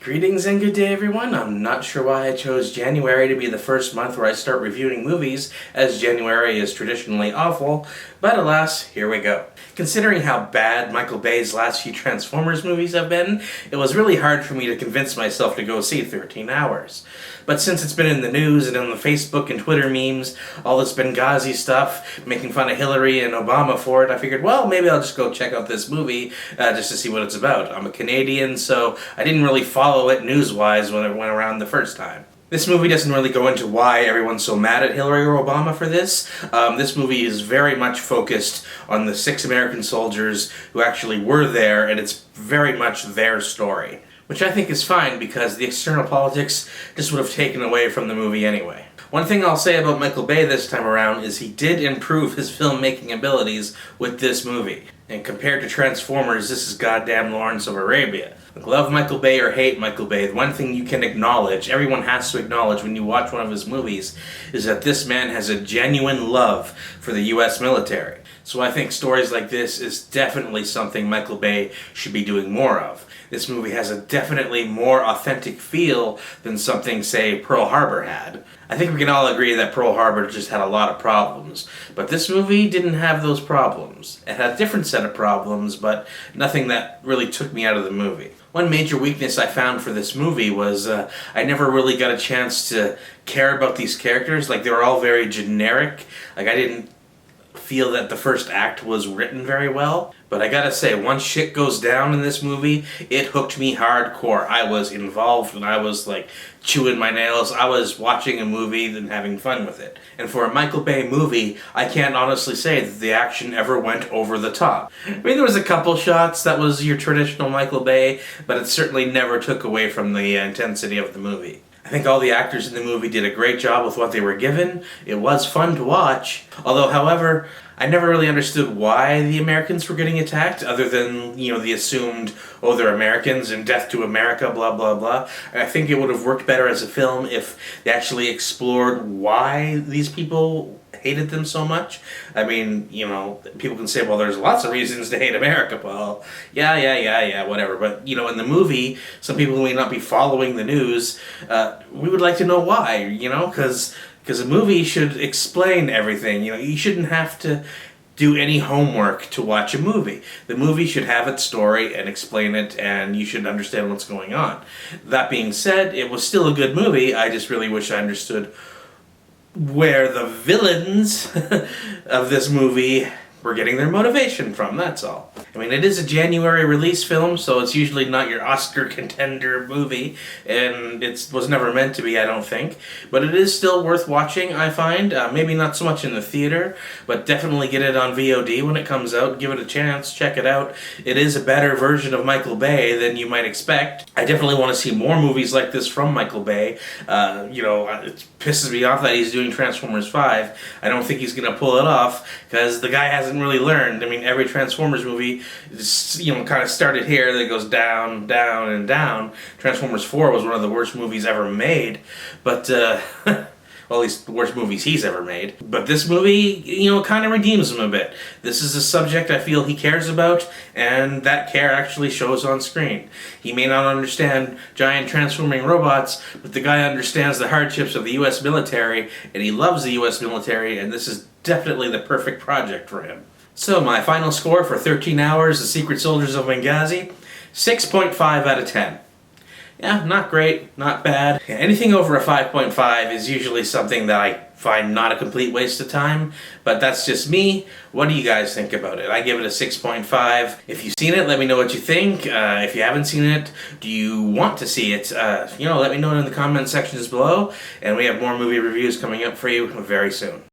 Greetings and good day, everyone. I'm not sure why I chose January to be the first month where I start reviewing movies, as January is traditionally awful, but alas, here we go. Considering how bad Michael Bay's last few Transformers movies have been, it was really hard for me to convince myself to go see 13 Hours. But since it's been in the news and on the Facebook and Twitter memes, all this Benghazi stuff, making fun of Hillary and Obama for it, I figured, well, maybe I'll just go check out this movie just to see what it's about. I'm a Canadian, so I didn't really follow it news-wise when it went around the first time. This movie doesn't really go into why everyone's so mad at Hillary or Obama for this. This movie is very much focused on the 6 American soldiers who actually were there, and it's very much their story. Which I think is fine, because the external politics just would have taken away from the movie anyway. One thing I'll say about Michael Bay this time around is he did improve his filmmaking abilities with this movie. And compared to Transformers, this is goddamn Lawrence of Arabia. Like, love Michael Bay or hate Michael Bay, the one thing you can acknowledge, everyone has to acknowledge when you watch one of his movies, is that this man has a genuine love for the US military. So I think stories like this is definitely something Michael Bay should be doing more of. This movie has a definitely more authentic feel than something, say, Pearl Harbor had. I think we can all agree that Pearl Harbor just had a lot of problems, but this movie didn't have those problems. It had a different set of problems, but nothing that really took me out of the movie. One major weakness I found for this movie was I never really got a chance to care about these characters. Like, they were all very generic. Like, I didn't feel that the first act was written very well. But I gotta say, once shit goes down in this movie, it hooked me hardcore. I was involved and I was like chewing my nails. I was watching a movie and having fun with it. And for a Michael Bay movie, I can't honestly say that the action ever went over the top. I mean, there was a couple shots that was your traditional Michael Bay, but it certainly never took away from the intensity of the movie. I think all the actors in the movie did a great job with what they were given. It was fun to watch. Although, however, I never really understood why the Americans were getting attacked, other than, the assumed, oh, they're Americans and death to America, blah, blah, blah. I think it would have worked better as a film if they actually explored why these people hated them so much. I mean, people can say, well, there's lots of reasons to hate America. Well, yeah, whatever. But, in the movie, some people who may not be following the news, we would like to know why, because a movie should explain everything. You shouldn't have to do any homework to watch a movie. The movie should have its story and explain it, and you should understand what's going on. That being said, it was still a good movie. I just really wish I understood where the villains of this movie were getting their motivation from, that's all. I mean, it is a January release film, so it's usually not your Oscar contender movie, and it was never meant to be, I don't think. But it is still worth watching, I find. Maybe not so much in the theater, but definitely get it on VOD when it comes out. Give it a chance, check it out. It is a better version of Michael Bay than you might expect. I definitely want to see more movies like this from Michael Bay. It pisses me off that he's doing Transformers 5. I don't think he's going to pull it off, because the guy hasn't really learned. I mean, every Transformers movie kind of started here, then it goes down, down, and down. Transformers 4 was one of the worst movies ever made, but, well, at least the worst movies he's ever made. But this movie, kind of redeems him a bit. This is a subject I feel he cares about, and that care actually shows on screen. He may not understand giant transforming robots, but the guy understands the hardships of the US military, and he loves the US military, and this is definitely the perfect project for him. So my final score for 13 Hours, The Secret Soldiers of Benghazi, 6.5 out of 10. Yeah, not great, not bad. Anything over a 5.5 is usually something that I find not a complete waste of time, but that's just me. What do you guys think about it? I give it a 6.5. If you've seen it, let me know what you think. If you haven't seen it, do you want to see it? Let me know in the comment sections below, and we have more movie reviews coming up for you very soon.